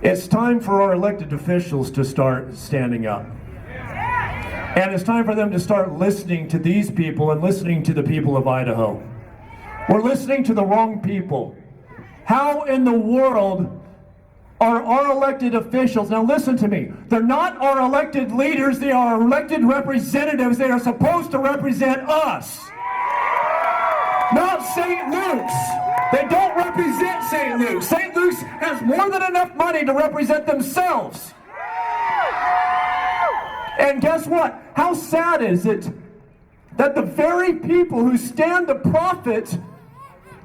It's time for our elected officials to start standing up. And it's time for them to start listening to these people and listening to the people of Idaho. We're listening to the wrong people. How in the world are our elected officials? Now listen to me. They're not our elected leaders. They are elected representatives. They are supposed to represent us. Not St. Luke's. They don't represent St. Luke's. St. Luke's has more than enough money to represent themselves. And guess what? How sad is it that the very people who stand to profit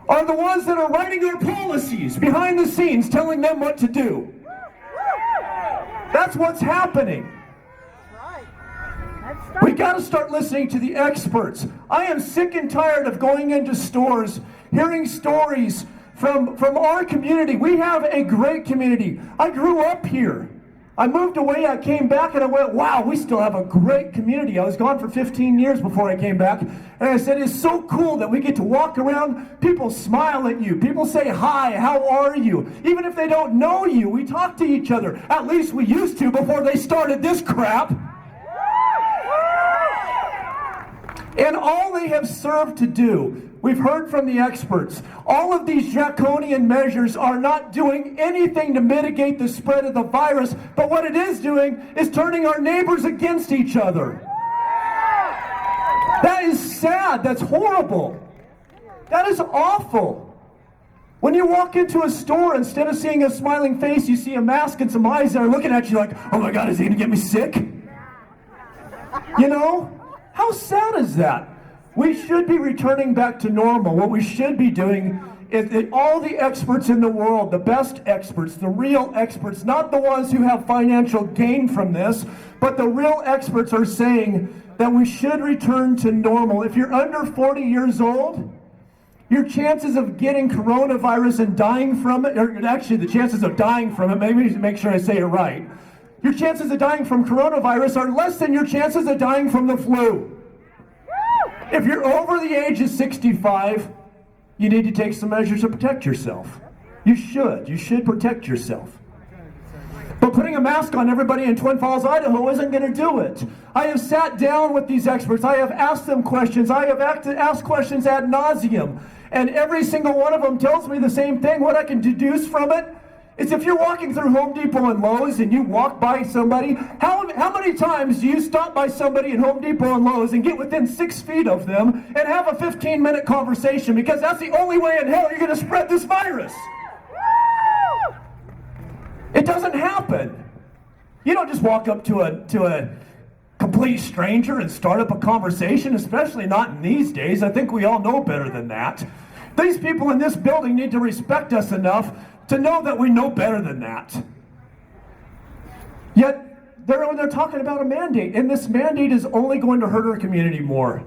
are the ones that are writing our policies behind the scenes, telling them what to do? That's what's happening. We got to start listening to the experts. I am sick and tired of going into stores, hearing stories from our community. We have a great community. I grew up here. I moved away, I came back, and I went, wow, we still have a great community. I was gone for 15 years before I came back, and I said, it's so cool that we get to walk around, people smile at you, people say hi, how are you? Even if they don't know you, we talk to each other. At least we used to before they started this crap. And all they have served to do, we've heard from the experts, all of these draconian measures are not doing anything to mitigate the spread of the virus, but what it is doing is turning our neighbors against each other. That is sad. That's horrible. That is awful. When you walk into a store, instead of seeing a smiling face, you see a mask and some eyes that are looking at you like, oh my God, is he going to get me sick? You know? How sad is that? We should be returning back to normal. What we should be doing is that all the experts in the world, the best experts, the real experts, not the ones who have financial gain from this, but the real experts are saying that we should return to normal. If you're under 40 years old, your chances of getting coronavirus and dying from it, or actually the chances of dying from it, maybe to make sure I say it right, your chances of dying from coronavirus are less than your chances of dying from the flu. If you're over the age of 65, you need to take some measures to protect yourself. You should protect yourself. But putting a mask on everybody in Twin Falls, Idaho isn't going to do it. I have sat down with these experts. I have asked them questions. I have asked questions ad nauseum. And every single one of them tells me the same thing. What I can deduce from it is if you're walking through Home Depot and Lowe's and you walk by somebody, how many times do you stop by somebody in Home Depot and Lowe's and get within 6 feet of them and have a 15-minute conversation? Because that's the only way in hell you're going to spread this virus. It doesn't happen. You don't just walk up to a complete stranger and start up a conversation, especially not in these days. I think we all know better than that. These people in this building need to respect us enough to know that we know better than that. Yet, they're talking about a mandate, and this mandate is only going to hurt our community more.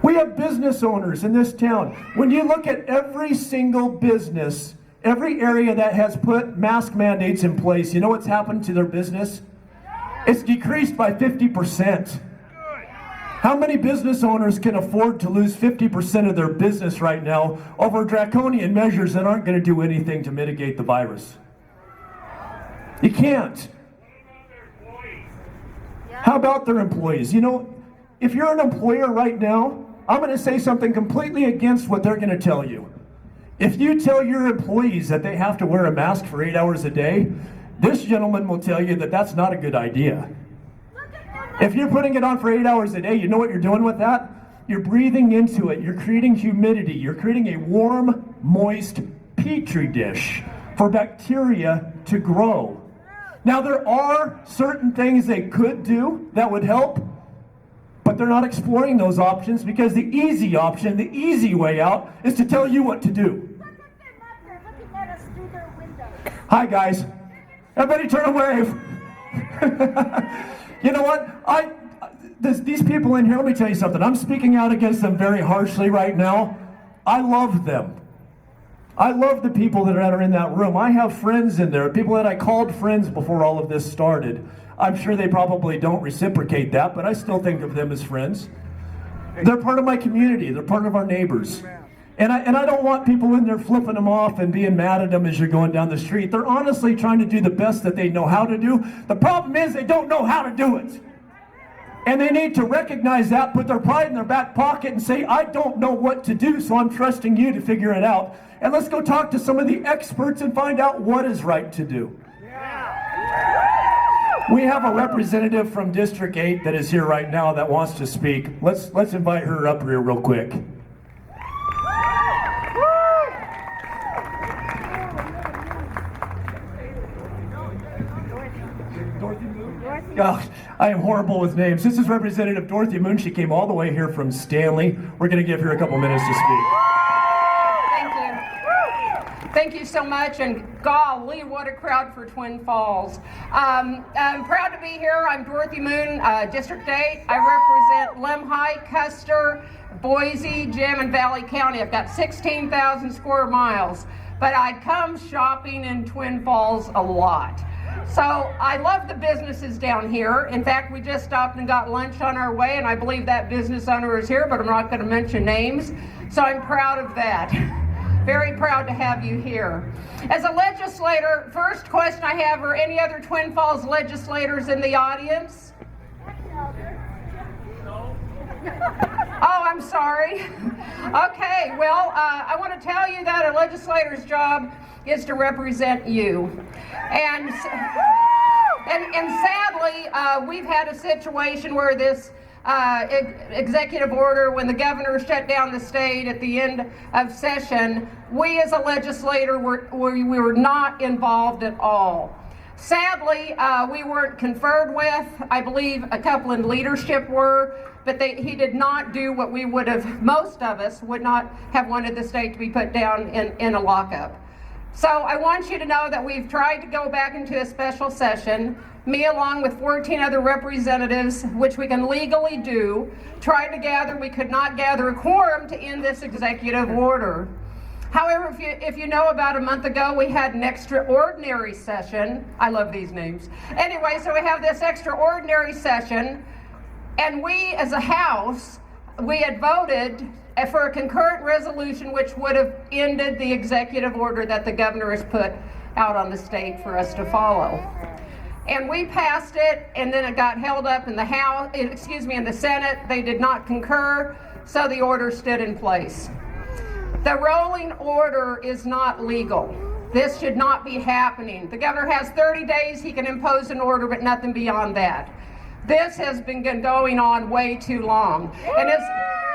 We have business owners in this town. When you look at every single business, every area that has put mask mandates in place, you know what's happened to their business? It's decreased by 50%. How many business owners can afford to lose 50% of their business right now over draconian measures that aren't going to do anything to mitigate the virus? You can't. How about their employees? You know, if you're an employer right now, I'm going to say something completely against what they're going to tell you. If you tell your employees that they have to wear a mask for 8 hours a day, this gentleman will tell you that that's not a good idea. If you're putting it on for 8 hours a day, you know what you're doing with that? You're breathing into it. You're creating humidity. You're creating a warm, moist petri dish for bacteria to grow. Now, there are certain things they could do that would help, but they're not exploring those options because the easy option, the easy way out, is to tell you what to do. Hi, guys. Everybody turn a wave. You know what? These people in here, let me tell you something. I'm speaking out against them very harshly right now. I love them. I love the people that are in that room. I have friends in there, people that I called friends before all of this started. I'm sure they probably don't reciprocate that, but I still think of them as friends. They're part of my community. They're part of our neighbors. And I don't want people in there flipping them off and being mad at them as you're going down the street. They're honestly trying to do the best that they know how to do. The problem is they don't know how to do it. And they need to recognize that, put their pride in their back pocket and say, I don't know what to do, so I'm trusting you to figure it out. And let's go talk to some of the experts and find out what is right to do. We have a representative from District 8 that is here right now that wants to speak. Let's invite her up here real quick. Oh, I am horrible with names. This is Representative Dorothy Moon. She came all the way here from Stanley. We're going to give her a couple minutes to speak. Thank you. Thank you so much, and golly, what a crowd for Twin Falls. I'm proud to be here. I'm Dorothy Moon, District 8. I represent Lemhi, Custer, Boise, Gem, and Valley County. I've got 16,000 square miles, but I come shopping in Twin Falls a lot. So I love the businesses down here. In fact, we just stopped and got lunch on our way, and I believe that business owner is here, but I'm not going to mention names. So I'm proud of that. Very proud to have you here. As a legislator, first question I have, are any other Twin Falls legislators in the audience? Oh, I'm sorry. Okay, well, I want to tell you that a legislator's job is to represent you. And sadly, we've had a situation where this executive order, when the governor shut down the state at the end of session, we as a legislator we were not involved at all. Sadly, we weren't conferred with. I believe a couple in leadership were, but he did not do what we would have, most of us would not have wanted the state to be put down in a lockup. So I want you to know that we've tried to go back into a special session, me along with 14 other representatives, which we can legally do, tried to gather. We could not gather a quorum to end this executive order. However, if you know, about a month ago, we had an extraordinary session. I love these names. Anyway, so we have this extraordinary session, and we as a House, we had voted for a concurrent resolution which would have ended the executive order that the governor has put out on the state for us to follow. And we passed it, and then it got held up in the in the Senate. They did not concur, so the order stood in place. The rolling order is not legal. This should not be happening. The governor has 30 days. He can impose an order, but nothing beyond that. This has been going on way too long. And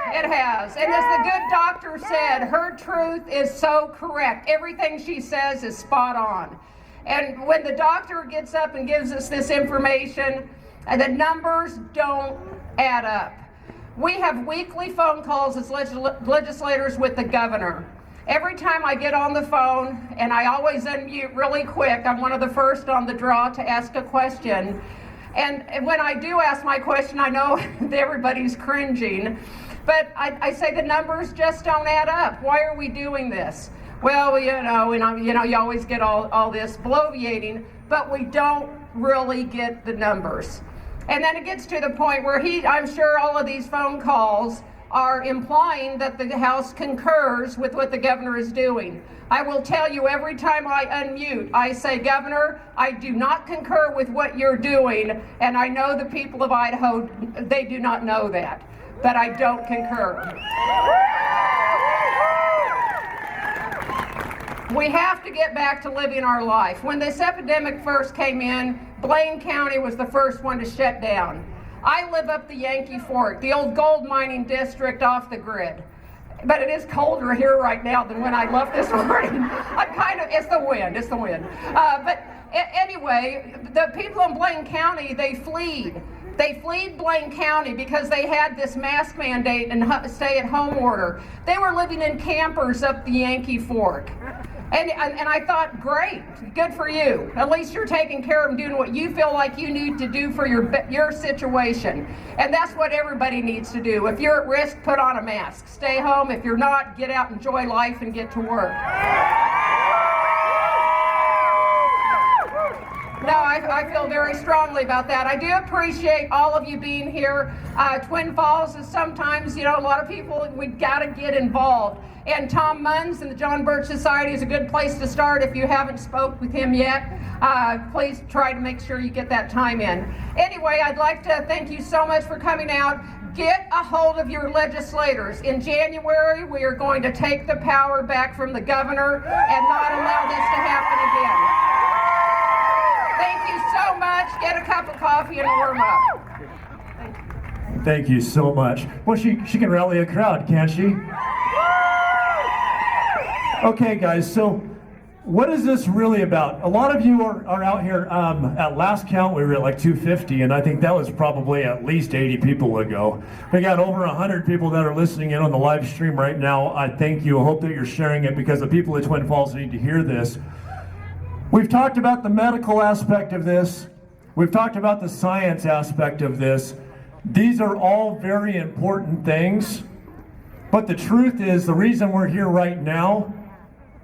it has. And as the good doctor said, her truth is so correct. Everything she says is spot on. And when the doctor gets up and gives us this information, the numbers don't add up. We have weekly phone calls as legislators with the governor. Every time I get on the phone, and I always unmute really quick, I'm one of the first on the draw to ask a question. And when I do ask my question, I know that everybody's cringing, but I say the numbers just don't add up. Why are we doing this? Well, you always get all this bloviating, but we don't really get the numbers. And then it gets to the point where I'm sure all of these phone calls are implying that the House concurs with what the governor is doing. I will tell you, every time I unmute, I say, Governor, I do not concur with what you're doing, and I know the people of Idaho, they do not know that, but I don't concur. We have to get back to living our life. When this epidemic first came in, Blaine County was the first one to shut down. I live up the Yankee Fork, the old gold mining district off the grid. But it is colder here right now than when I left this morning. It's the wind. But anyway, the people in Blaine County, they fled. They fled Blaine County because they had this mask mandate and stay-at-home order. They were living in campers up the Yankee Fork. And I thought, great, good for you. At least you're taking care of them, doing what you feel like you need to do for your situation. And that's what everybody needs to do. If you're at risk, put on a mask. Stay home. If you're not, get out, enjoy life, and get to work. No, I feel very strongly about that. I do appreciate all of you being here. Twin Falls is sometimes, a lot of people, we got to get involved. And Tom Munns and the John Birch Society is a good place to start. If you haven't spoke with him yet, please try to make sure you get that time in. Anyway, I'd like to thank you so much for coming out. Get a hold of your legislators. In January, we are going to take the power back from the governor and not allow this to happen again. Thank you so much. Get a cup of coffee and warm up. Thank you so much. Well, she can rally a crowd, can't she? Okay, guys, so what is this really about? A lot of you are out here. At last count, we were at like 250, and I think that was probably at least 80 people ago. We got over 100 people that are listening in on the live stream right now. I thank you. I hope that you're sharing it because the people at Twin Falls need to hear this. We've talked about the medical aspect of this. We've talked about the science aspect of this. These are all very important things. But the truth is, the reason we're here right now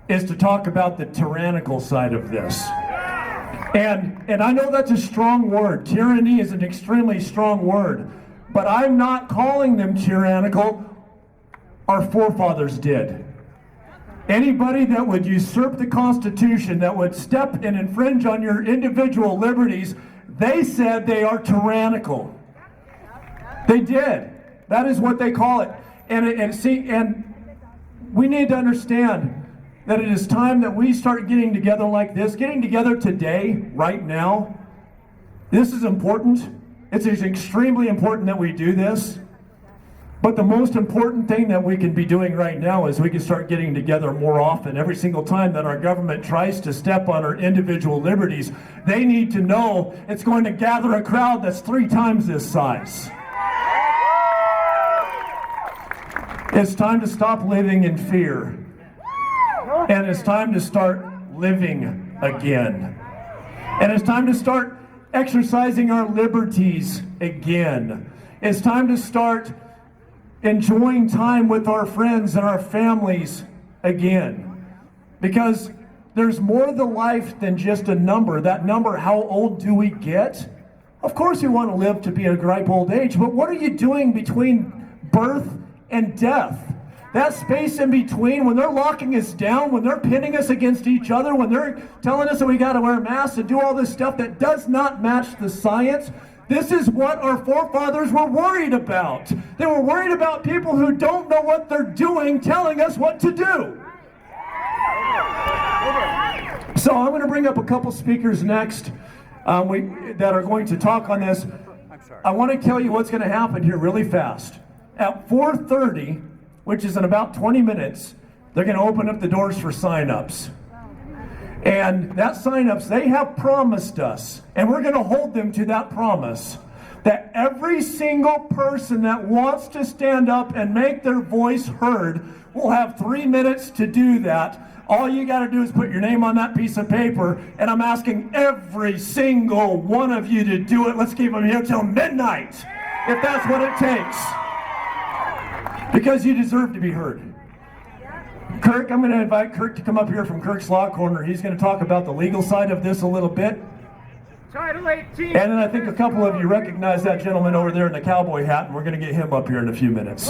is to talk about the tyrannical side of this. And I know that's a strong word. Tyranny is an extremely strong word. But I'm not calling them tyrannical. Our forefathers did. Anybody that would usurp the Constitution, that would step and infringe on your individual liberties, they said they are tyrannical. They did. That is what they call it. And we need to understand that it is time that we start getting together like this, getting together today, right now. This is important. It's extremely important that we do this. But the most important thing that we can be doing right now is we can start getting together more often. Every single time that our government tries to step on our individual liberties, they need to know it's going to gather a crowd that's 3 times this size. It's time to stop living in fear. And it's time to start living again. And it's time to start exercising our liberties again. It's time to start enjoying time with our friends and our families again. Because there's more to life than just a number. That number, how old do we get? Of course we want to live to be a ripe old age, but what are you doing between birth and death? That space in between, when they're locking us down, when they're pinning us against each other, when they're telling us that we got to wear masks and do all this stuff that does not match the science, this is what our forefathers were worried about. They were worried about people who don't know what they're doing telling us what to do. So I'm going to bring up a couple speakers next that are going to talk on this. I want to tell you what's going to happen here really fast. At 4:30, which is in about 20 minutes, they're going to open up the doors for sign-ups. And that sign-ups, they have promised us, and we're going to hold them to that promise, that every single person that wants to stand up and make their voice heard will have 3 minutes to do that. All you got to do is put your name on that piece of paper, and I'm asking every single one of you to do it. Let's keep them here till midnight, if that's what it takes. Because you deserve to be heard. Kirk, I'm going to invite Kirk to come up here from Kirk's Law Corner. He's going to talk about the legal side of this a little bit. Title 18. And then I think a couple of you recognize that gentleman over there in the cowboy hat, and we're going to get him up here in a few minutes.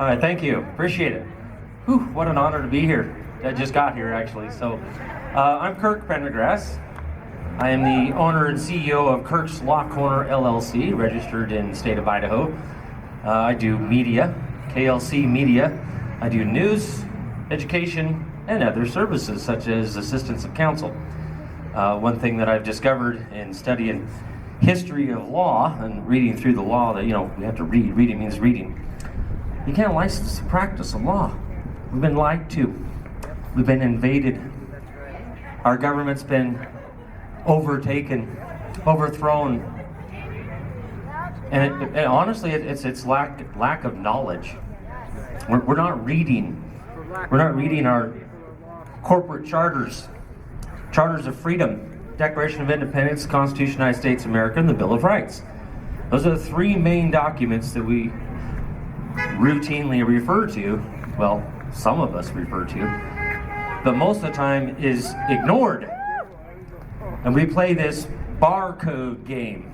All right, thank you. Appreciate it. Whew, what an honor to be here. I just got here, actually. So, I'm Kirk Pendergrass. I am the owner and CEO of Kirk's Law Corner LLC, registered in the state of Idaho. I do media, KLC Media. I do news, education, and other services such as assistance of counsel. One thing that I've discovered in studying history of law and reading through the law that, we have to read. Reading means reading. You can't license the practice of law. We've been lied to. We've been invaded. Our government's been overtaken, overthrown, and honestly, it's lack of knowledge. We're not reading. We're not reading our corporate charters of freedom, Declaration of Independence, Constitution of the United States of America, and the Bill of Rights. Those are the 3 main documents that we routinely refer to. Well, some of us refer to but most of the time is ignored. And we play this barcode game.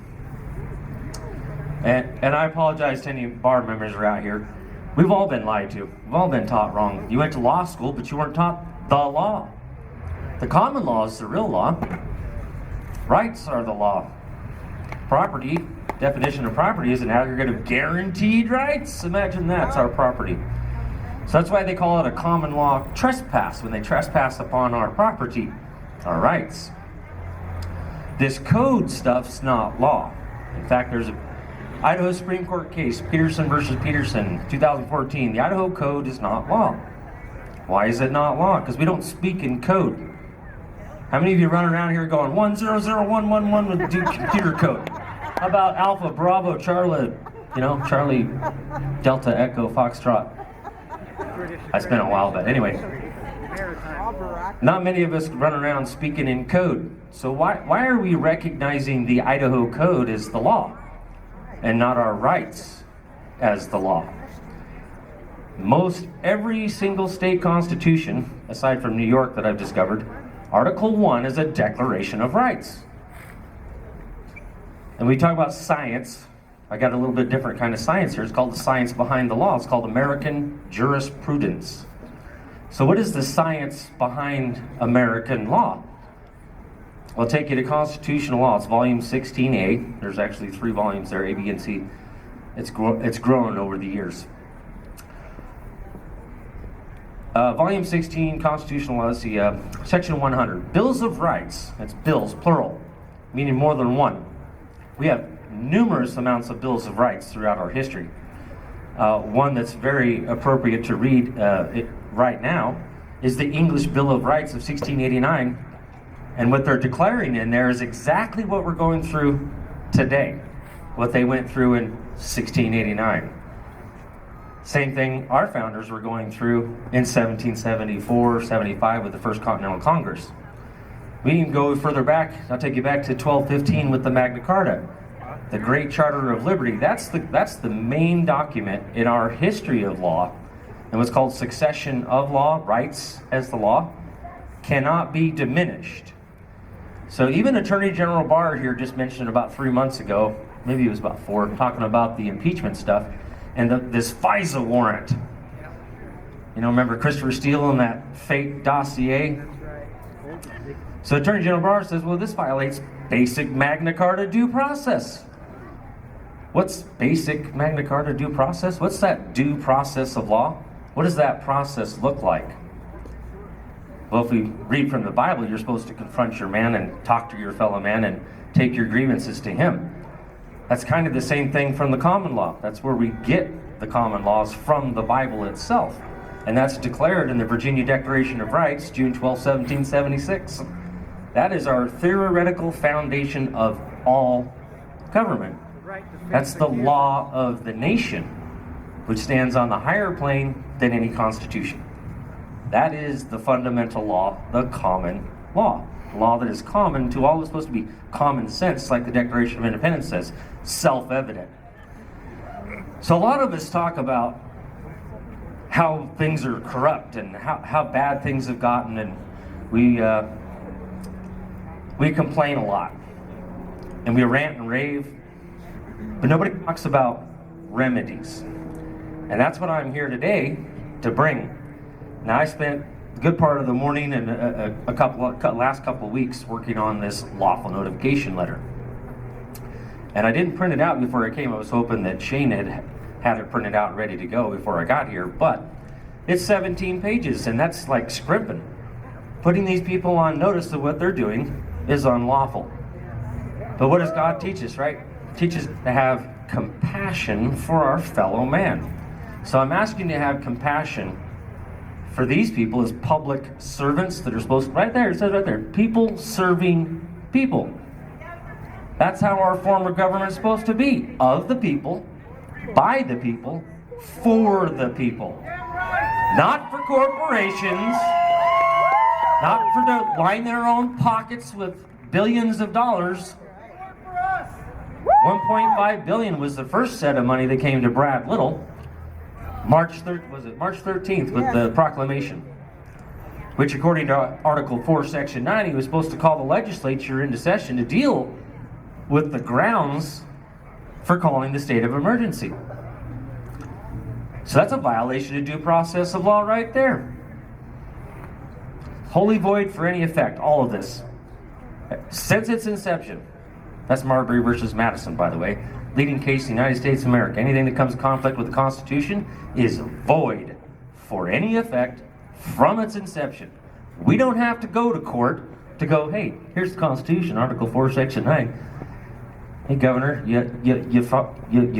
And I apologize to any bar members who are out here. We've all been lied to. We've all been taught wrong. You went to law school, but you weren't taught the law. The common law is the real law. Rights are the law. Property, definition of property is an aggregate of guaranteed rights. Imagine that's our property. So that's why they call it a common law trespass, when they trespass upon our property, our rights. This code stuff's not law. In fact, there's a Idaho Supreme Court case, Peterson versus Peterson, 2014. The Idaho Code is not law. Why is it not law? Because we don't speak in code. How many of you run around here going 100111 with the computer code? How about Alpha, Bravo, Charlie, Charlie, Delta, Echo, Foxtrot? I spent a while, but anyway. Not many of us run around speaking in code. So why are we recognizing the Idaho Code as the law and not our rights as the law? Most every single state constitution, aside from New York that I've discovered, Article 1 is a Declaration of Rights. And we talk about science. I got a little bit different kind of science here. It's called the science behind the law. It's called American jurisprudence. So what is the science behind American law? Well, I'll take you to constitutional law. It's volume 16A. There's actually 3 volumes there, A, B, and C. It's grown over the years. Volume 16, constitutional law, let's see, section 100. Bills of rights. That's bills, plural, meaning more than one. We have numerous amounts of bills of rights throughout our history. One that's very appropriate to read right now is the English Bill of Rights of 1689. And what they're declaring in there is exactly what we're going through today, what they went through in 1689. Same thing our founders were going through in 1774, 75 with the First Continental Congress. We can go further back. I'll take you back to 1215 with the Magna Carta, the Great Charter of Liberty. That's the main document in our history of law, and what's called succession of law, rights as the law, cannot be diminished. So even Attorney General Barr here just mentioned about 3 months ago, maybe it was about 4, talking about the impeachment stuff and this FISA warrant. Remember Christopher Steele and that fake dossier? So Attorney General Barr says, well, this violates basic Magna Carta due process. What's basic Magna Carta due process? What's that due process of law? What does that process look like? Well, if we read from the Bible, you're supposed to confront your man and talk to your fellow man and take your grievances to him. That's kind of the same thing from the common law. That's where we get the common laws from the Bible itself. And that's declared in the Virginia Declaration of Rights, June 12, 1776. That is our theoretical foundation of all government. That's the law of the nation, which stands on the higher plane than any constitution. That is the fundamental law, the common law. Law that is common to all. Is supposed to be common sense, like the Declaration of Independence says, self-evident. So a lot of us talk about how things are corrupt and how bad things have gotten, and we complain a lot and we rant and rave, but nobody talks about remedies. And that's what I'm here today to bring. Now, I spent a good part of the morning and last couple of weeks working on this lawful notification letter. And I didn't print it out before I came. I was hoping that Shane had it printed out and ready to go before I got here, but it's 17 pages, and that's like scrimping. Putting these people on notice of what they're doing is unlawful. But what does God teach us, right? He teaches to have compassion for our fellow man. So I'm asking you to have compassion for these people as public servants that are supposed to, right there, it says right there, people serving people. That's how our form of government is supposed to be. Of the people, by the people, for the people. Not for corporations, not for to line their own pockets with billions of dollars. 1.5 billion was the first set of money that came to Brad Little. March 13th with the proclamation. which according to Article 4, Section 9, he was supposed to call the legislature into session to deal with the grounds for calling the state of emergency. So that's a violation of due process of law right there. Wholly void for any effect, all of this. Since its inception, that's Marbury versus Madison, by the way, leading case in the United States of America. Anything that comes in conflict with the Constitution is void for any effect from its inception. We don't have to go to court to go, hey, here's the Constitution, Article 4, Section 9. Hey, Governor, you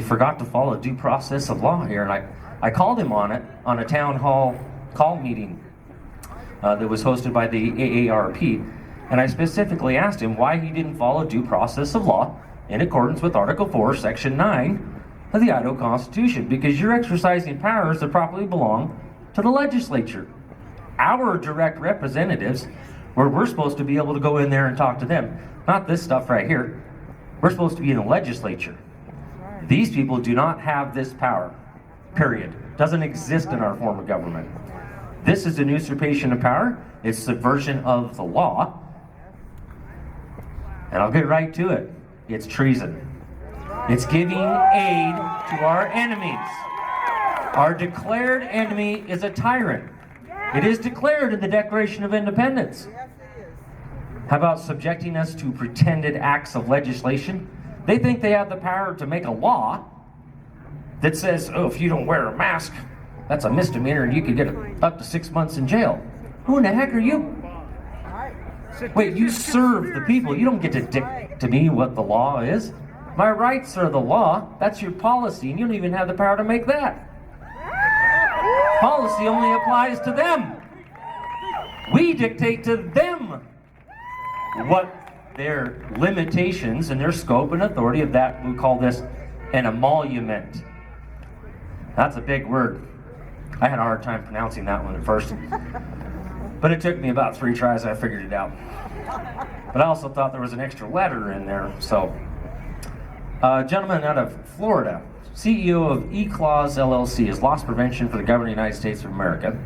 forgot to follow due process of law here. And I called him on it on a town hall call meeting that was hosted by the AARP. And I specifically asked him why he didn't follow due process of law in accordance with Article 4, Section 9 of the Idaho Constitution, because you're exercising powers that properly belong to the legislature. Our direct representatives, where we're supposed to be able to go in there and talk to them, not this stuff right here. We're supposed to be in the legislature. These people do not have this power, period. Doesn't exist in our form of government. This is an usurpation of power. It's subversion of the law. And I'll get right to it. It's treason. It's giving aid to our enemies. Our declared enemy is a tyrant. It is declared in the Declaration of Independence. How about subjecting us to pretended acts of legislation? They think they have the power to make a law that says, oh, if you don't wear a mask, that's a misdemeanor and you can get up to 6 months in jail. Who in the heck are you? Wait, you serve the people. You don't get to dictate to me what the law is. My rights are the law. That's your policy, and you don't even have the power to make that. Policy only applies to them. We dictate to them what their limitations and their scope and authority of that. We call this an emolument. That's a big word. I had a hard time pronouncing that one at first. But it took me about 3 tries, I figured it out. But I also thought there was an extra letter in there. So, a gentleman out of Florida, CEO of eClause LLC, is loss prevention for the government of the United States of America,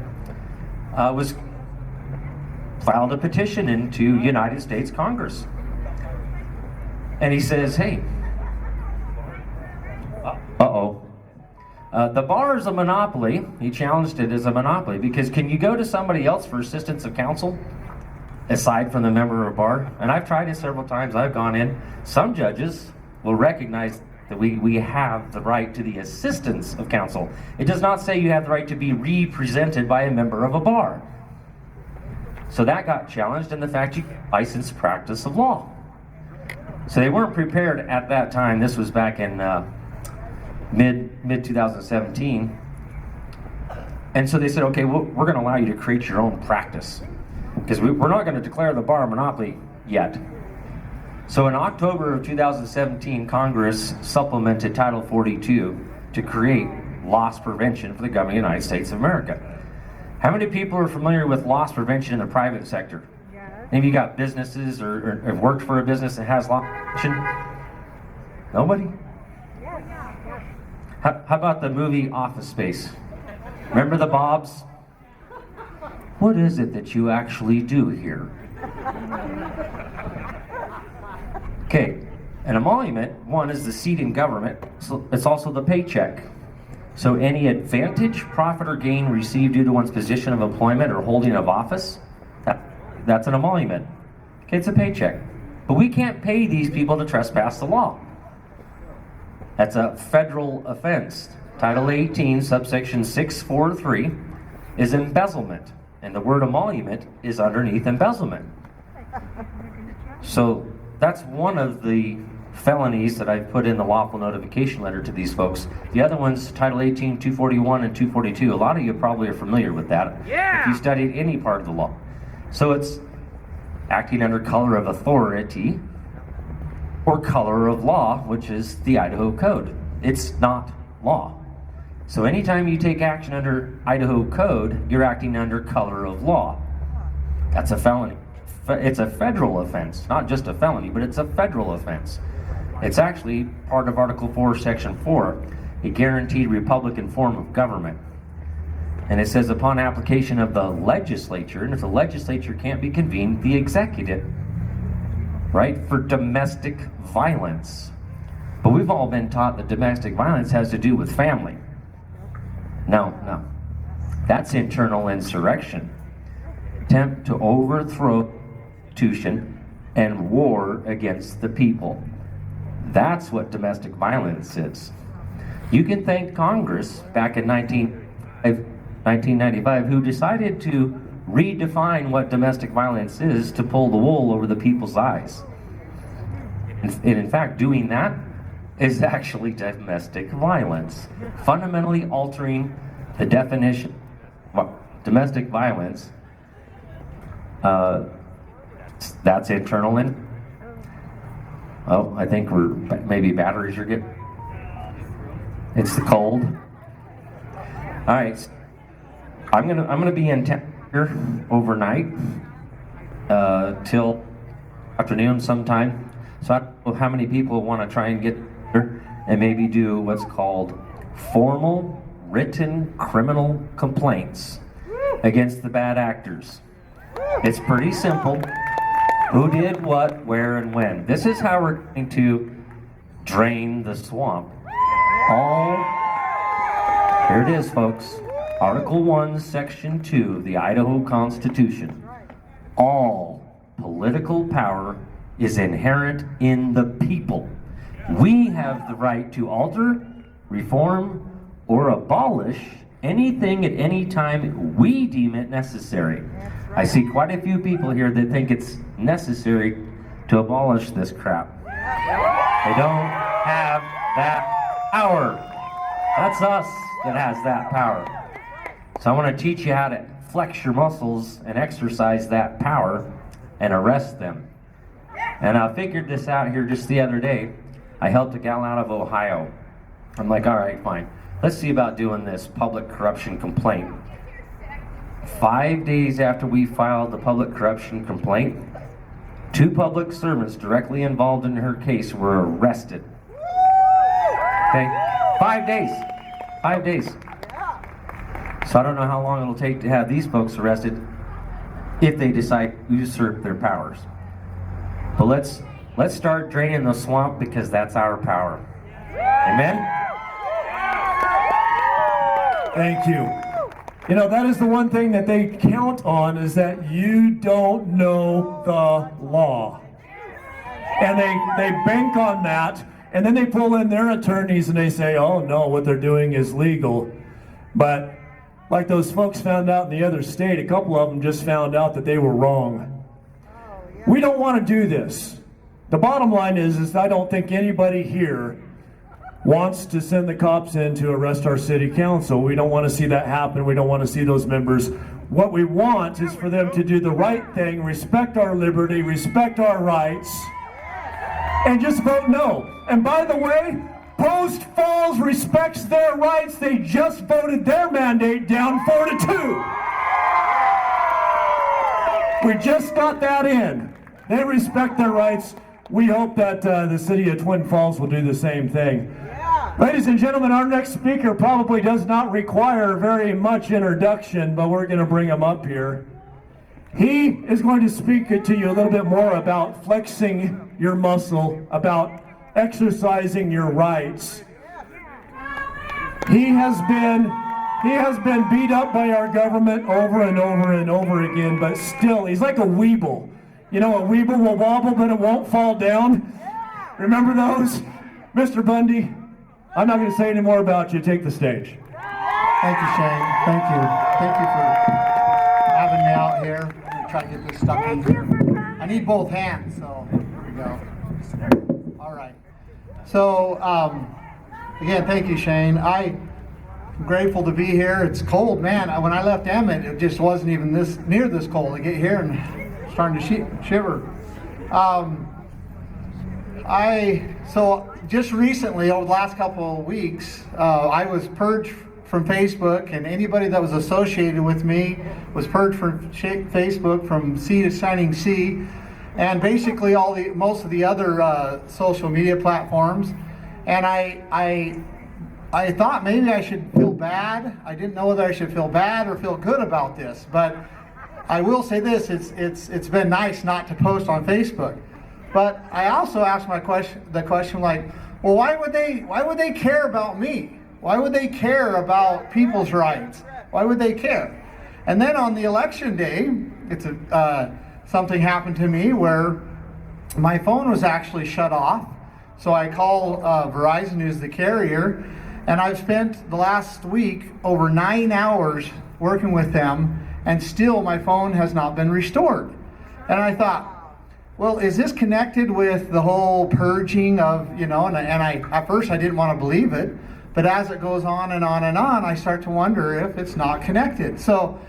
filed a petition into United States Congress. And he says, hey, the bar is a monopoly. He challenged it as a monopoly because can you go to somebody else for assistance of counsel aside from the member of a bar? And I've tried it several times. I've gone in. Some judges will recognize that we have the right to the assistance of counsel. It does not say you have the right to be represented by a member of a bar. So that got challenged in the fact you licensed practice of law. So they weren't prepared at that time. This was back in mid 2017. And so they said, okay, we're going to allow you to create your own practice because we're not going to declare the bar a monopoly yet. So in October of 2017, Congress supplemented Title 42 to create loss prevention for the government of the United States of America. How many people are familiar with loss prevention in the private sector? Maybe you got businesses or have worked for a business that has loss prevention? Nobody? How about the movie Office Space? Remember the Bobs? What is it that you actually do here? Okay, an emolument, one, is the seat in government. So it's also the paycheck. So any advantage, profit, or gain received due to one's position of employment or holding of office, that's an emolument. Okay, it's a paycheck. But we can't pay these people to trespass the law. That's a federal offense. Title 18, subsection 643, is embezzlement. And the word emolument is underneath embezzlement. So that's one of the felonies that I've put in the lawful notification letter to these folks. The other one's Title 18, 241, and 242. A lot of you probably are familiar with that if you studied any part of the law. So it's acting under color of authority or color of law, which is the Idaho Code. It's not law. So anytime you take action under Idaho Code, you're acting under color of law. That's a felony. It's a federal offense, not just a felony, but it's a federal offense. It's actually part of Article 4, Section 4, a guaranteed Republican form of government. And it says upon application of the legislature, and if the legislature can't be convened, the executive, right, for domestic violence. But we've all been taught that domestic violence has to do with family. No. That's internal insurrection. Attempt to overthrow the Constitution and war against the people. That's what domestic violence is. You can thank Congress back in 1995 who decided to redefine what domestic violence is to pull the wool over the people's eyes. And in fact, doing that is actually domestic violence, fundamentally altering the definition of domestic violence. That's internal oh, I think maybe batteries are getting, it's the cold. All right, I'm gonna be in town here overnight till afternoon sometime. So I don't know how many people want to try and get there and maybe do what's called formal written criminal complaints against the bad actors. It's pretty simple. Who did what, where, and when. This is how we're going to drain the swamp. Here it is, folks. Article 1, Section 2 of the Idaho Constitution. All political power is inherent in the people. We have the right to alter, reform, or abolish anything at any time we deem it necessary. I see quite a few people here that think it's necessary to abolish this crap. They don't have that power. That's us that has that power. So I want to teach you how to flex your muscles and exercise that power and arrest them. And I figured this out here just the other day. I helped a gal out of Ohio. I'm like, all right, fine. Let's see about doing this public corruption complaint. 5 days after we filed the public corruption complaint, 2 public servants directly involved in her case were arrested. Okay? 5 days. 5 days. So I don't know how long it'll take to have these folks arrested if they decide to usurp their powers. But let's start draining the swamp because that's our power. Amen? Thank you. You know, that is the one thing that they count on, is that you don't know the law. And they bank on that, and then they pull in their attorneys and they say, oh no, what they're doing is legal. But like those folks found out in the other state, a couple of them just found out that they were wrong. We don't want to do this. The bottom line is I don't think anybody here wants to send the cops in to arrest our city council. We don't want to see that happen. We don't want to see those members. What we want is for them to do the right thing, respect our liberty, respect our rights, and just vote no. And by the way, Post Falls respects their rights. They just voted their mandate down 4-2. We just got that in. They respect their rights. We hope that the city of Twin Falls will do the same thing. Ladies and gentlemen, our next speaker probably does not require very much introduction, but we're going to bring him up here. He is going to speak to you a little bit more about flexing your muscle, about exercising your rights. He has been beat up by our government over and over and over again, but still, he's like a weeble. You know, a weeble will wobble, but it won't fall down. Remember those? Mr. Bundy, I'm not going to say any more about you. Take the stage. Thank you, Shane. Thank you. Thank you for having me out here. I'm going to try to get this stuff in here. I need both hands, so here we go. All right. So, again, thank you, Shane. I'm grateful to be here. It's cold, man. When I left Emmett, it just wasn't even near this cold. I get here and starting to shiver. So just recently, over the last couple of weeks, I was purged from Facebook, and anybody that was associated with me was purged from Facebook from C to Shining C, and basically most of the other social media platforms. And I I thought maybe I should feel bad. I didn't know whether I should feel bad or feel good about this, but I will say this: it's been nice not to post on Facebook. But I also asked the question like, well, why would they care about me? Why would they care about people's rights? Why would they care? And then on the election day, something happened to me where my phone was actually shut off. So I called Verizon, who's the carrier, and I've spent the last week over 9 hours working with them, and still my phone has not been restored. And I thought, well, is this connected with the whole purging of, and I at first I didn't want to believe it, but as it goes on and on and on, I start to wonder if it's not connected. So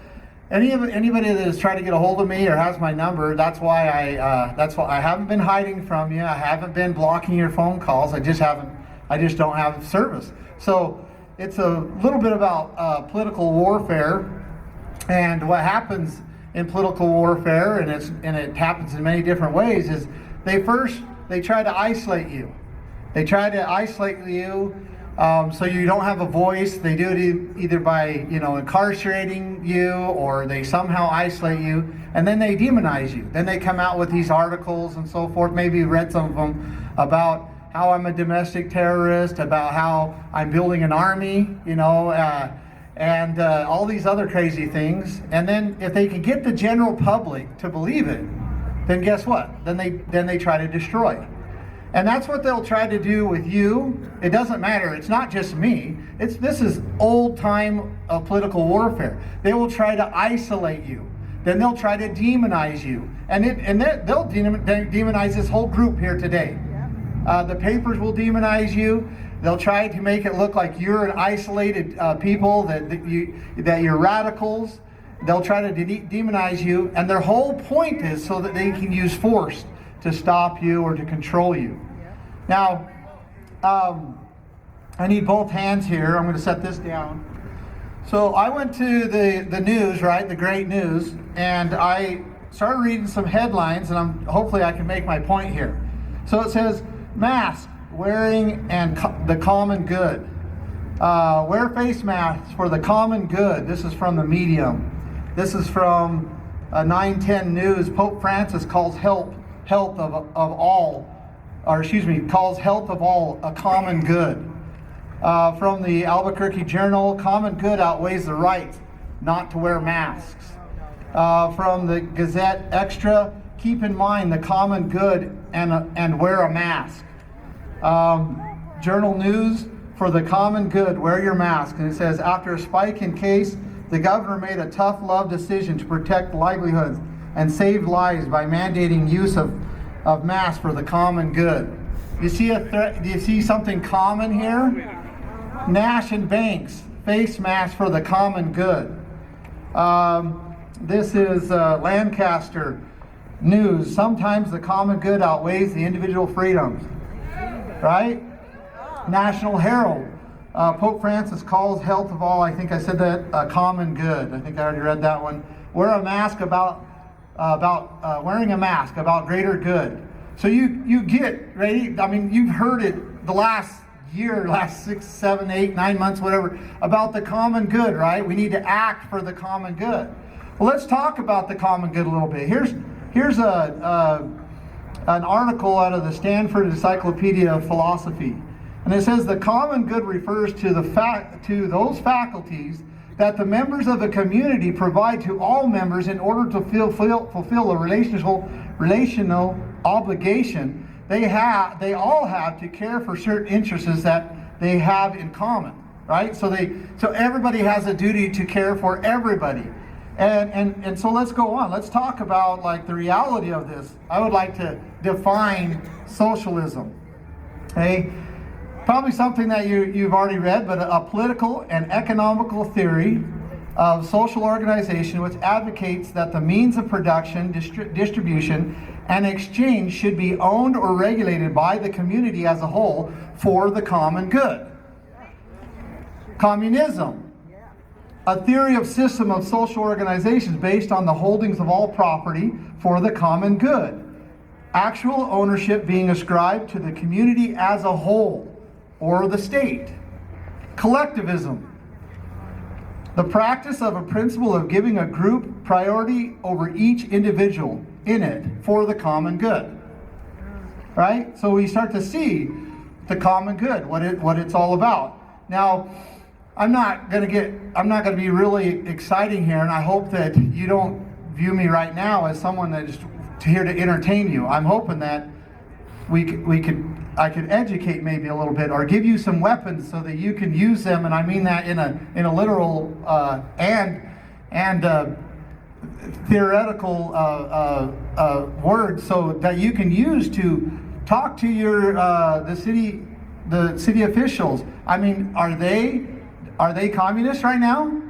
anybody that has tried to get a hold of me or has my number, that's why I haven't been hiding from you. I haven't been blocking your phone calls. I just don't have service. So it's a little bit about political warfare, and what happens in political warfare, and it happens in many different ways, is they try to isolate you. They try to isolate you so you don't have a voice. They do it either by incarcerating you, or they somehow isolate you, and then they demonize you. Then they come out with these articles and so forth. Maybe you read some of them about how I'm a domestic terrorist, about how I'm building an army, and all these other crazy things. And then if they can get the general public to believe it, then guess what? Then they try to destroy. And that's what they'll try to do with you. It doesn't matter. It's not just me. This is old time political warfare. They will try to isolate you. Then they'll try to demonize you. And they'll demonize this whole group here today. The papers will demonize you. They'll try to make it look like you're an isolated people, that you're radicals. They'll try to demonize you, and their whole point is so that they can use force to stop you or to control you. Now, I need both hands here. I'm going to set this down. So I went to the news, right, the great news, and I started reading some headlines, and hopefully I can make my point here. So it says, mask wearing and the common good. Wear face masks for the common good. This is from the Medium. This is from 910 News. Pope Francis calls health of all a common good. From the Albuquerque Journal, common good outweighs the right not to wear masks. From the Gazette Extra, keep in mind the common good and wear a mask. Journal News, for the common good, wear your mask. And it says, after a spike in case, the governor made a tough love decision to protect livelihoods and save lives by mandating use of masks for the common good. You see do you see something common here? Nash and Banks, face masks for the common good. This is Lancaster News. Sometimes the common good outweighs the individual freedoms. Right? National Herald. Pope Francis calls health of all, I think I said that, a common good. I think I already read that one. Wearing a mask about greater good. So you get ready. I mean, you've heard it the last year, last 6, 7, 8, 9 months, whatever, about the common good, right? We need to act for the common good. Well, let's talk about the common good a little bit. Here's an article out of the Stanford Encyclopedia of Philosophy. And it says the common good refers to those faculties that the members of a community provide to all members in order to fulfill a relational obligation they all have to care for certain interests that they have in common, right? So everybody has a duty to care for everybody. And so let's go on. Let's talk about like the reality of this. I would like to define socialism. Okay? Probably something that you've already read, but a political and economical theory of social organization which advocates that the means of production, distribution, and exchange should be owned or regulated by the community as a whole for the common good. Communism, a theory of system of social organizations based on the holdings of all property for the common good. Actual ownership being ascribed to the community as a whole or the state. Collectivism. The practice of a principle of giving a group priority over each individual in it for the common good. Right? So we start to see the common good, what it's all about. Now, I'm not going to be really exciting here, and I hope that you don't view me right now as someone that is here to entertain you. I'm hoping that I could educate maybe a little bit, or give you some weapons so that you can use them, and I mean that in a literal and theoretical word, so that you can use to talk to your the city officials. I mean, are they communists right now?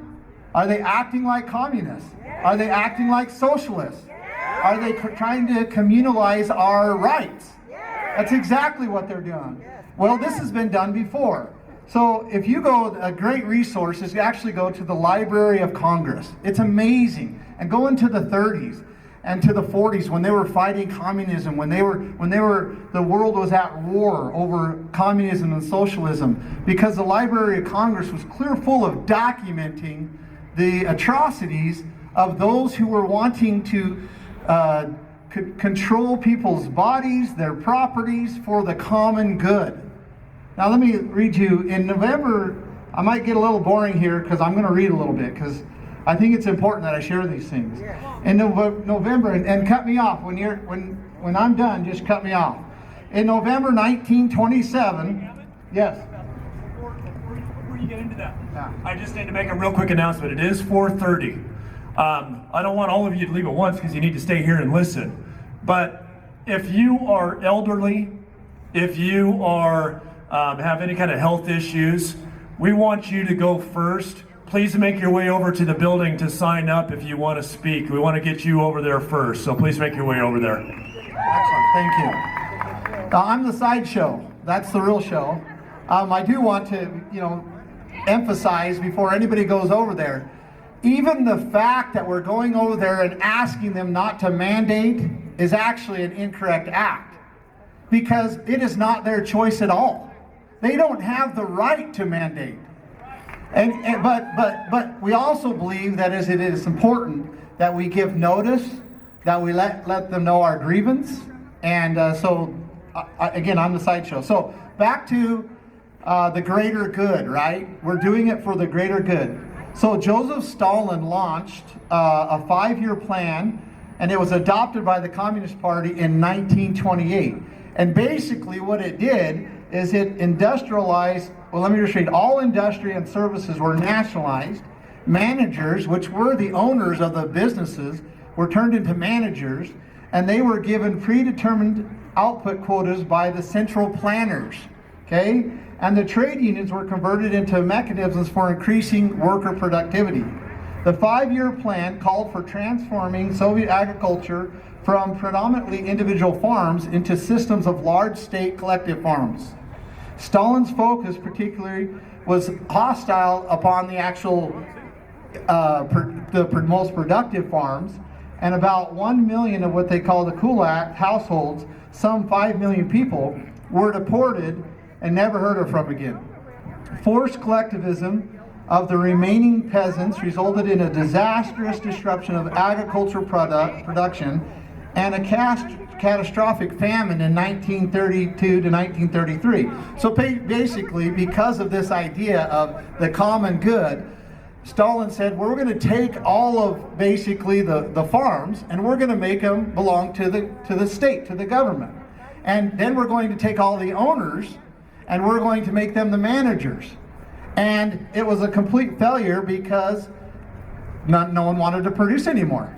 Are they acting like communists? Are they acting like socialists? Are they trying to communalize our rights? That's exactly what they're doing. Well, this has been done before. So if you go, a great resource is to actually go to the Library of Congress. It's amazing. And go into the 30s and to the 40s when they were fighting communism, when the world was at war over communism and socialism, because the Library of Congress was clear full of documenting the atrocities of those who were wanting to control people's bodies, their properties, for the common good. Now let me read you, in November, I might get a little boring here because I'm going to read a little bit, because I think it's important that I share these things. In November, and cut me off when I'm done, just cut me off. In November 1927, yes. Before you get into that, Yeah. I just need to make a real quick announcement. It is 4:30. I don't want all of you to leave at once because you need to stay here and listen. But if you are elderly, if you are have any kind of health issues, we want you to go first. Please make your way over to the building to sign up if you want to speak. We want to get you over there first, so please make your way over there. Excellent, thank you. I'm the sideshow. That's the real show. I do want to, emphasize before anybody goes over there, even the fact that we're going over there and asking them not to mandate is actually an incorrect act, because it is not their choice at all. They don't have the right to mandate. But we also believe that it is important that we give notice, that we let them know our grievance, and again, I'm the sideshow. So back to the greater good, right? We're doing it for the greater good. So Joseph Stalin launched a 5-year plan, and it was adopted by the Communist Party in 1928. And basically what it did is it industrialized, well, let me just read, all industry and services were nationalized. Managers, which were the owners of the businesses, were turned into managers, and they were given predetermined output quotas by the central planners, okay? And the trade unions were converted into mechanisms for increasing worker productivity. The 5-year plan called for transforming Soviet agriculture from predominantly individual farms into systems of large state collective farms. Stalin's focus particularly was hostile upon the actual the most productive farms, and about 1 million of what they call the Kulak households, some 5 million people, were deported and never heard of from again. Forced collectivism of the remaining peasants resulted in a disastrous disruption of agricultural production and a catastrophic famine in 1932 to 1933. So basically, because of this idea of the common good, Stalin said, we're going to take all of basically the farms, and we're going to make them belong to the state, to the government. And then we're going to take all the owners, and we're going to make them the managers. And it was a complete failure because no one wanted to produce anymore,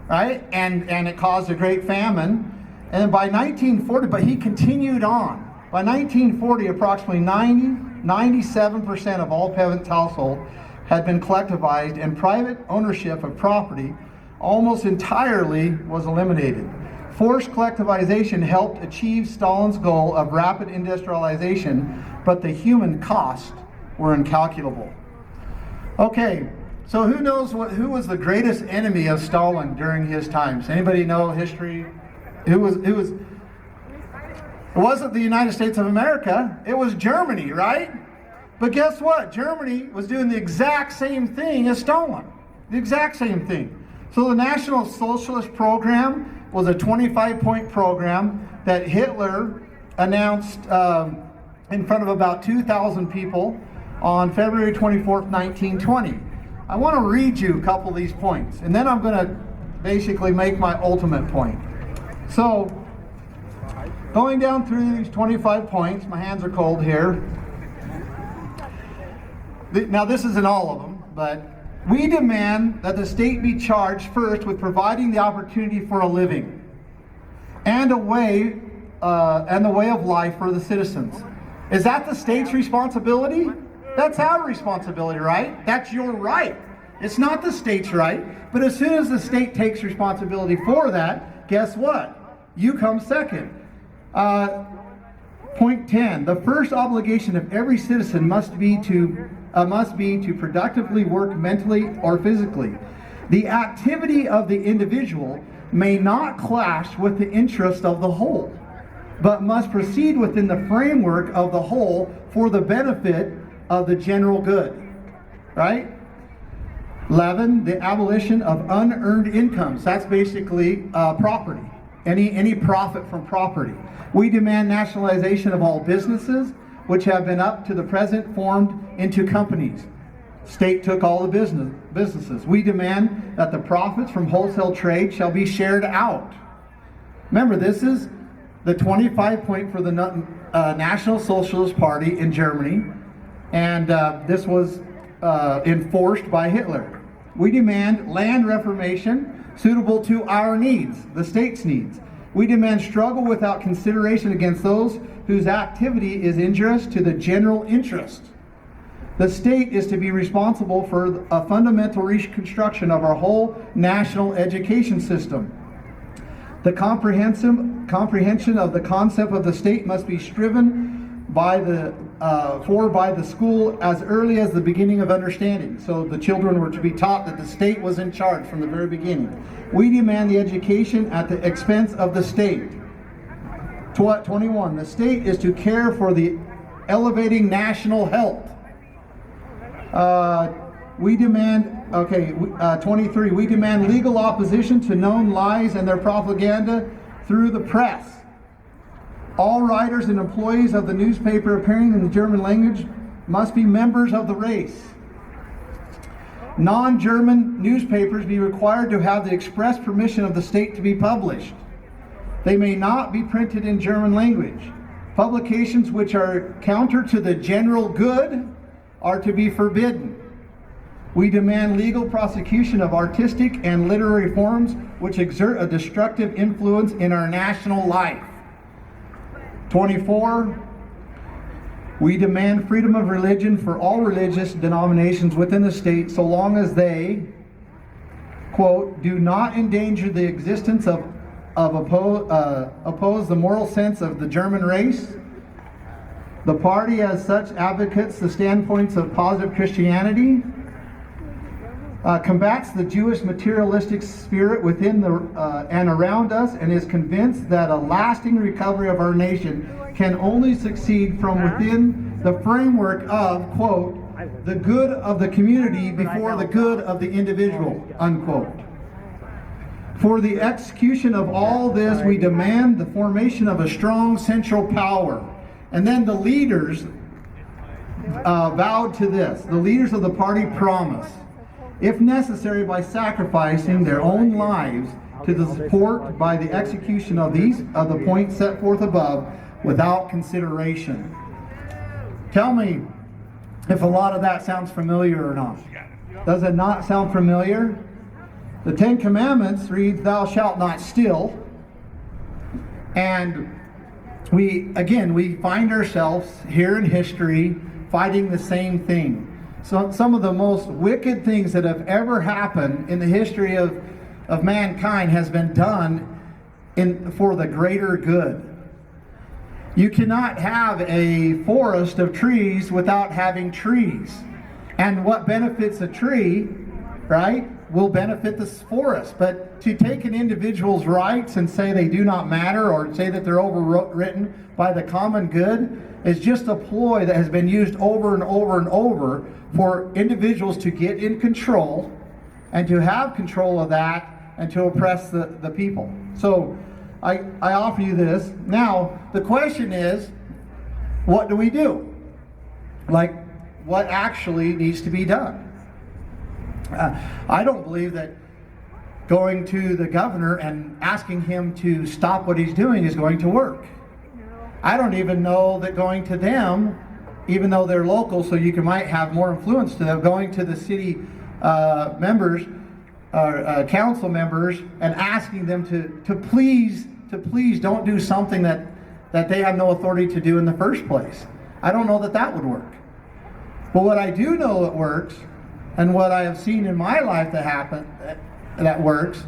right? And it caused a great famine. And then by 1940, but he continued on. By 1940, approximately 97% of all peasants' households had been collectivized, and private ownership of property almost entirely was eliminated. Forced collectivization helped achieve Stalin's goal of rapid industrialization, but the human costs were incalculable. Okay, so who knows who was the greatest enemy of Stalin during his times? Anybody know history? It wasn't the United States of America, it was Germany, right? But guess what? Germany was doing the exact same thing as Stalin. The exact same thing. So the National Socialist Program was a 25-point program that Hitler announced in front of about 2,000 people on February 24th, 1920. I want to read you a couple of these points, and then I'm going to basically make my ultimate point. So, going down through these 25 points, my hands are cold here. Now, this isn't all of them, but we demand that the state be charged first with providing the opportunity for a living and the way of life for the citizens. Is that the state's responsibility? That's our responsibility, right? That's your right. It's not the state's right. But as soon as the state takes responsibility for that, guess what? You come second. Point 10, the first obligation of every citizen must be to productively work mentally or physically. The activity of the individual may not clash with the interest of the whole, but must proceed within the framework of the whole for the benefit of the general good. Right? 11, the abolition of unearned incomes. That's basically property. Any profit from property. We demand nationalization of all businesses which have been up to the present formed into companies. State took all the businesses. We demand that the profits from wholesale trade shall be shared out. Remember, this is the 25-point for the National Socialist Party in Germany, and this was enforced by Hitler. We demand land reformation suitable to our needs, the state's needs. We demand struggle without consideration against those whose activity is injurious to the general interest. The state is to be responsible for a fundamental reconstruction of our whole national education system. The comprehension of the concept of the state must be striven by the school as early as the beginning of understanding. So the children were to be taught that the state was in charge from the very beginning. We demand the education at the expense of the state. 21, the state is to care for the elevating national health. We demand, 23, we demand legal opposition to known lies and their propaganda through the press. All writers and employees of the newspaper appearing in the German language must be members of the race. Non-German newspapers be required to have the express permission of the state to be published. They may not be printed in German language. Publications which are counter to the general good are to be forbidden. We demand legal prosecution of artistic and literary forms which exert a destructive influence in our national life. 24, we demand freedom of religion for all religious denominations within the state so long as they, quote, do not endanger the existence of oppose the moral sense of the German race. The party as such advocates the standpoints of positive Christianity, combats the Jewish materialistic spirit within and around us, and is convinced that a lasting recovery of our nation can only succeed from within the framework of, quote, the good of the community before the good of the individual, unquote. For the execution of all this, we demand the formation of a strong central power. And then the leaders vowed to this. The leaders of the party promise, if necessary by sacrificing their own lives to the support by the execution of the points set forth above without consideration. Tell me if a lot of that sounds familiar or not. Does it not sound familiar? The Ten Commandments reads, thou shalt not steal. And we find ourselves here in history fighting the same thing. So some of the most wicked things that have ever happened in the history of mankind has been done for the greater good. You cannot have a forest of trees without having trees. And what benefits a tree, right? will benefit this for us. But to take an individual's rights and say they do not matter, or say that they're overwritten by the common good, is just a ploy that has been used over and over and over for individuals to get in control and to have control of that and to oppress the people. So I offer you this. Now, the question is, what do we do? Like, what actually needs to be done? I don't believe that going to the governor and asking him to stop what he's doing is going to work. I don't even know that going to them, even though they're local, so you might have more influence to them, going to the city members, council members, and asking them to please don't do something that they have no authority to do in the first place. I don't know that would work. But what I do know that works, and what I have seen in my life that works,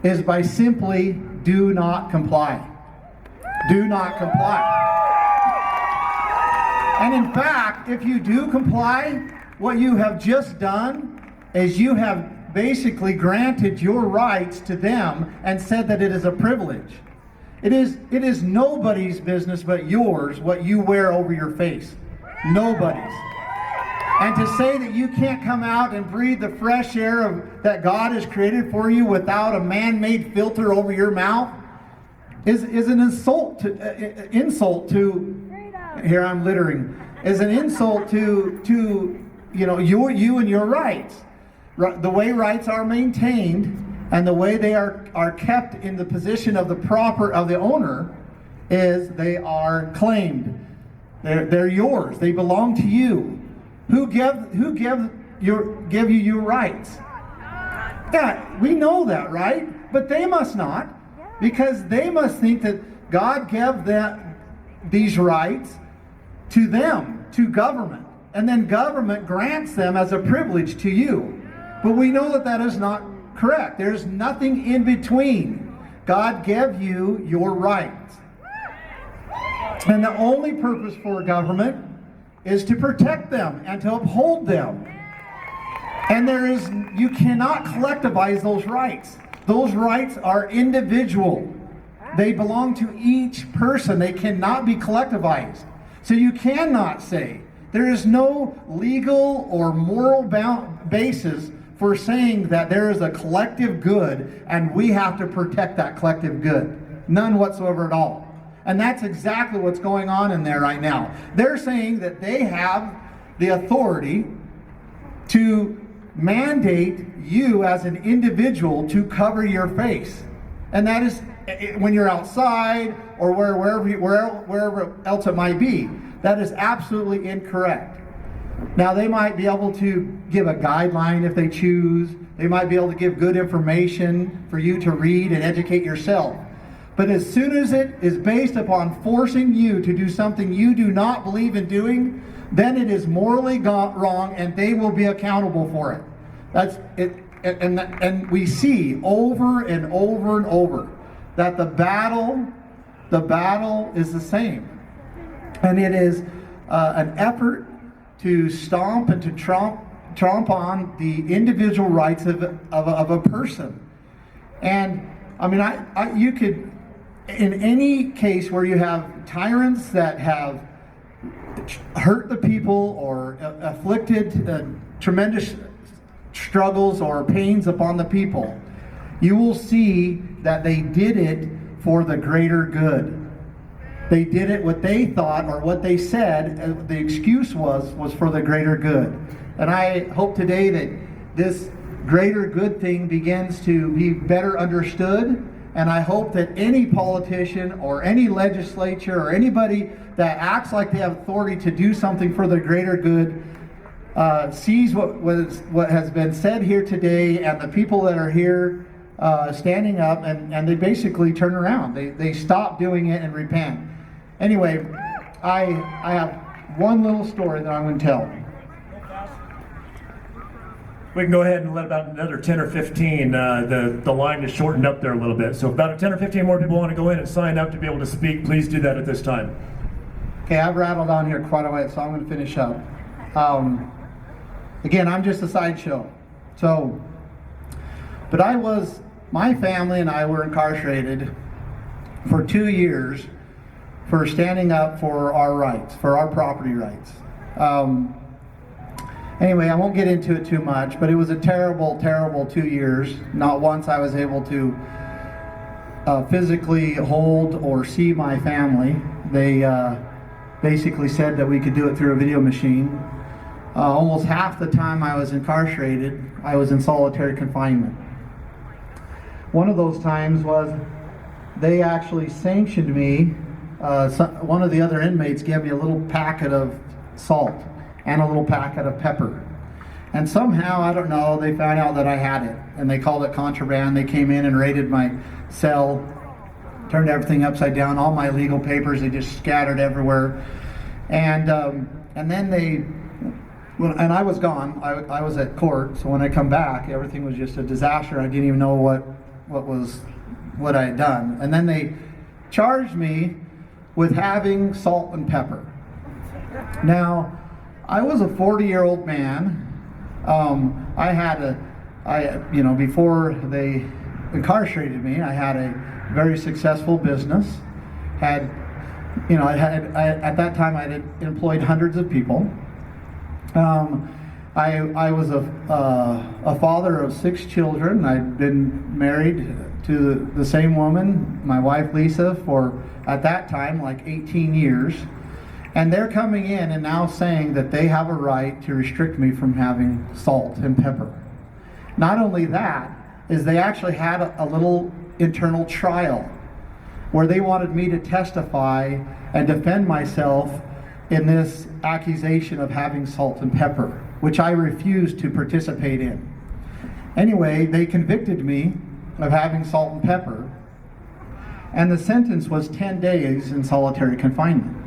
is by simply do not comply. Do not comply. And in fact, if you do comply, what you have just done is you have basically granted your rights to them and said that it is a privilege. It is nobody's business but yours what you wear over your face. Nobody's. And to say that you can't come out and breathe the fresh air that God has created for you without a man-made filter over your mouth is an insult to here I'm littering, is an insult to you and your rights. The way rights are maintained and the way they are kept in the position of the owner is they are claimed. They're yours. They belong to you. Who give you your rights? Yeah, we know that, right? But they must not, because they must think that God gave these rights to them, to government, and then government grants them as a privilege to you. But we know that is not correct. There's nothing in between. God gave you your rights. And the only purpose for government is to protect them and to uphold them. And you cannot collectivize those rights. Those rights are individual. They belong to each person. They cannot be collectivized. So you cannot say, there is no legal or moral basis for saying that there is a collective good and we have to protect that collective good. None whatsoever at all. And that's exactly what's going on in there right now. They're saying that they have the authority to mandate you as an individual to cover your face. And that is when you're outside or wherever else it might be. That is absolutely incorrect. Now, they might be able to give a guideline if they choose. They might be able to give good information for you to read and educate yourself. But as soon as it is based upon forcing you to do something you do not believe in doing, then it is morally wrong and they will be accountable for it. That's it. And we see over and over and over that the battle is the same. And it is an effort to stomp and to tromp on the individual rights of a person. And I mean, you could, in any case where you have tyrants that have hurt the people or afflicted tremendous struggles or pains upon the people, you will see that they did it for the greater good. They did it what they thought or what they said the excuse was for the greater good. And I hope today that this greater good thing begins to be better understood. And I hope that any politician or any legislature or anybody that acts like they have authority to do something for the greater good sees what has been said here today, and the people that are here standing up, and they basically turn around. They stop doing it and repent. Anyway, I have one little story that I'm going to tell. We can go ahead and let about another 10 or 15. The line is shortened up there a little bit. So if about 10 or 15 more people want to go in and sign up to be able to speak, please do that at this time. Okay, I've rattled on here quite a way, so I'm going to finish up. Again, I'm just a sideshow. So But my family and I were incarcerated for 2 years for standing up for our rights, for our property rights. Anyway, I won't get into it too much, but it was a terrible, terrible 2 years. Not once I was able to physically hold or see my family. They basically said that we could do it through a video machine. Almost half the time I was incarcerated, I was in solitary confinement. One of those times was they actually sanctioned me. One of the other inmates gave me a little packet of salt and a little packet of pepper. And somehow, I don't know, they found out that I had it, and they called it contraband. They came in and raided my cell, turned everything upside down, all my legal papers, they just scattered everywhere. And then and I was gone, I was at court, so when I come back, everything was just a disaster. I didn't even know what I had done. And then they charged me with having salt and pepper. Now, I was a 40-year-old man. Before they incarcerated me, I had a very successful business. At that time I had employed hundreds of people. I was a father of 6 children. I'd been married to the same woman, my wife Lisa, for at that time like 18 years. And they're coming in and now saying that they have a right to restrict me from having salt and pepper. Not only that, is they actually had a little internal trial where they wanted me to testify and defend myself in this accusation of having salt and pepper, which I refused to participate in. Anyway, they convicted me of having salt and pepper, and the sentence was 10 days in solitary confinement.